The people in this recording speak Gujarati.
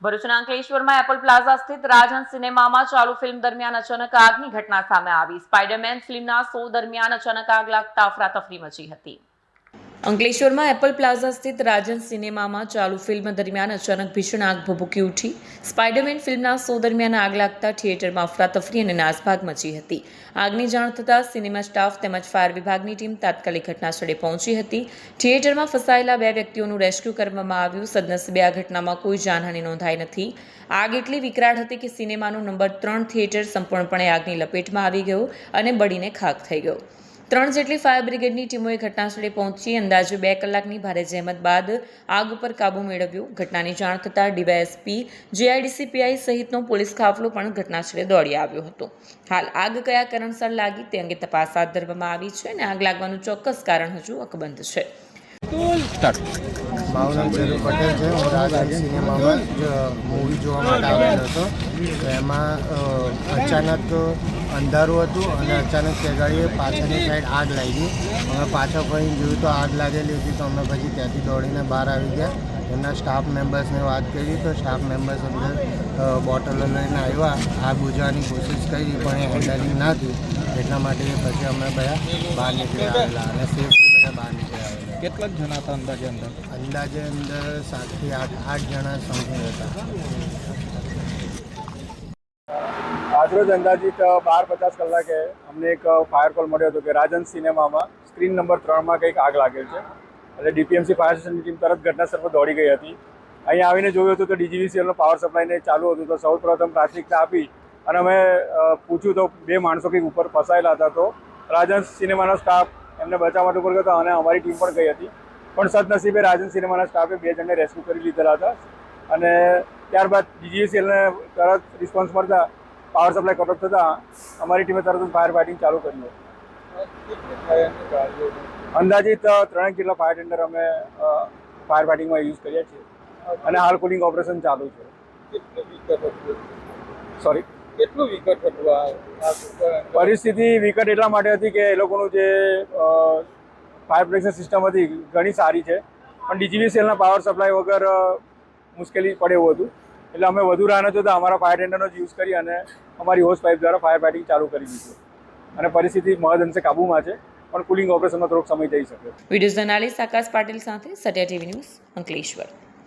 ભરૂચના અંકલેશ્વરમાં એપલ પ્લાઝા સ્થિત રાજહંસ સિનેમામાં ચાલુ ફિલ્મ દરમિયાન અચાનક આગની ઘટના સામે આવી। સ્પાઇડરમેન ફિલ્મના શો દરમિયાન અચાનક આગ લાગતા અફરાતફરી મચી હતી। અંકલેશ્વરમાં એપલ પ્લાઝા સ્થિત રાજહંસ સિનેમામાં ચાલુ ફિલ્મ દરમિયાન અચાનક ભીષણ આગ ભભૂકી ઉઠી। સ્પાઇડરમેન ફિલ્મના શો દરમિયાન આગ લાગતા થિયેટરમાં અફરાતફરી અને નાસભાગ મચી હતી। આગની જાણ થતાં સિનેમા સ્ટાફ તેમજ ફાયર વિભાગની ટીમ તાત્કાલિક ઘટનાસ્થળે પહોંચી હતી। થિયેટરમાં ફસાયેલા 2 વ્યક્તિઓનું રેસ્ક્યુ કરવામાં આવ્યું। સદનસીબે આ ઘટનામાં કોઈ જાનહાનિ નોંધાઈ નથી। આગ એટલી વિકરાળ હતી કે સિનેમાનું નંબર 3 થિયેટર સંપૂર્ણપણે આગની લપેટમાં આવી ગયો અને બળીને ખાખ થઈ ગયો। 3 જેટલી ફાયર બ્રિગેડની ટીમોએ ઘટનાસ્થળે પહોંચી અંદાજે 2 કલાકની ભારે જહેમત બાદ આગ ઉપર કાબૂ મેળવ્યો। ઘટનાની જાણ થતાં ડીવાયએસપી, જીઆઈડીસી પીઆઈ સહિતનો પોલીસ કાફલો પણ ઘટનાસ્થળે દોડી આવ્યો હતો। હાલ આગ કયા કારણસર લાગી તે અંગે તપાસ હાથ ધરવામાં આવી છે અને આગ લાગવાનું ચોક્કસ કારણ હજુ અકબંધ છે। મારું નામ ઝરૂર પટેલ છે। હું રાજહંસ સિનેમામાં મૂવી જોવા માટે આવેલો હતો। તો એમાં અચાનક અંધારું હતું અને અચાનક તે ગાડીએ પાછળની સાઈડ આગ લાગી। અમે પાછળ ફરીને જોયું તો આગ લાગેલી હતી। તો અમે પછી ત્યાંથી દોડીને બહાર આવી ગયા। એમના સ્ટાફ મેમ્બર્સને વાત કરી તો સ્ટાફ મેમ્બર્સ અંદર બોટલો લઈને આવ્યા। આગ બુઝાવવાની કોશિશ કરી પણ એ હેન્ડલિંગ ના થયું। એટલા માટે પછી અમે બધા બહાર નીકળી આવેલા અને સેફથી બધા બહાર નીકળી આવેલા। કેટલાક જણા હતા અંદાજે અંદર 7 થી 8 જણા સમથિંગ હતા। આજરોજ અંદાજિત 12:50 કલાકે અમને એક ફાયર કોલ મળ્યો હતો કે રાજહંસ સિનેમામાં સ્ક્રીન નંબર 3માં કંઈક આગ લાગેલ છે। એટલે ડીપીએમસી ફાયર સ્ટેશનની ટીમ તરત ઘટનાસ્થળ પર દોડી ગઈ હતી। અહીંયા આવીને જોયું હતું તો ડીજીવીસીએલનો પાવર સપ્લાયને ચાલુ હતું। તો સૌપ્રથમ પ્રાથમિકતા આપી અને અમે પૂછ્યું તો 2 માણસો કંઈક ઉપર ફસાયેલા હતા। તો રાજહંસ સિનેમાનો સ્ટાફ એમને બચાવવા માટે ઉપર ગયો હતો અને અમારી ટીમ પણ ગઈ હતી। પણ સદનસીબે રાજહંસ સિનેમાના સ્ટાફે 2 જણને રેસ્ક્યુ કરી લીધેલા હતા અને ત્યારબાદ ડીજીવીસીએલને તરત રિસ્પોન્સ મળતા પાવર સપ્લાય કટ ઓફ થતાં અમારી ટીમે તરત જ ફાયર ફાઇટિંગ ચાલુ કર્યું। અંદાજિત 3 જેટલા ફાયર ટેન્ડર અમે ફાયર ફાઇટિંગમાં યુઝ કર્યા છીએ અને હાલ કુલિંગ ઓપરેશન ચાલુ છે। સોરી, કેટલું વિકટ હતું? પરિસ્થિતિ વિકટ એટલા માટે હતી કે એ લોકોનું જે ફાયર પ્રોટેક્શન સિસ્ટમ હતી ઘણી સારી છે પણ ડીજીવીસીએલના પાવર સપ્લાય વગર મુશ્કેલી પડે એવું હતું। એટલે અમે વધુ રાહ ન જોતા અમારા ફાયર ટેન્ડરનો જ યુઝ કરી અને અમારી હોસ પાઇપ દ્વારા ફાયર ફાઇટિંગ ચાલુ કરી દીધું અને પરિસ્થિતિ મહદઅંશે કાબૂમાં છે પણ કુલિંગ ઓપરેશનમાં થોડોક સમય જઈ શકે। વિડીયો જર્નાલિસ્ટ આકાશ પાટીલ સાથે સત્યા ટીવી ન્યૂઝ અંકલેશ્વર।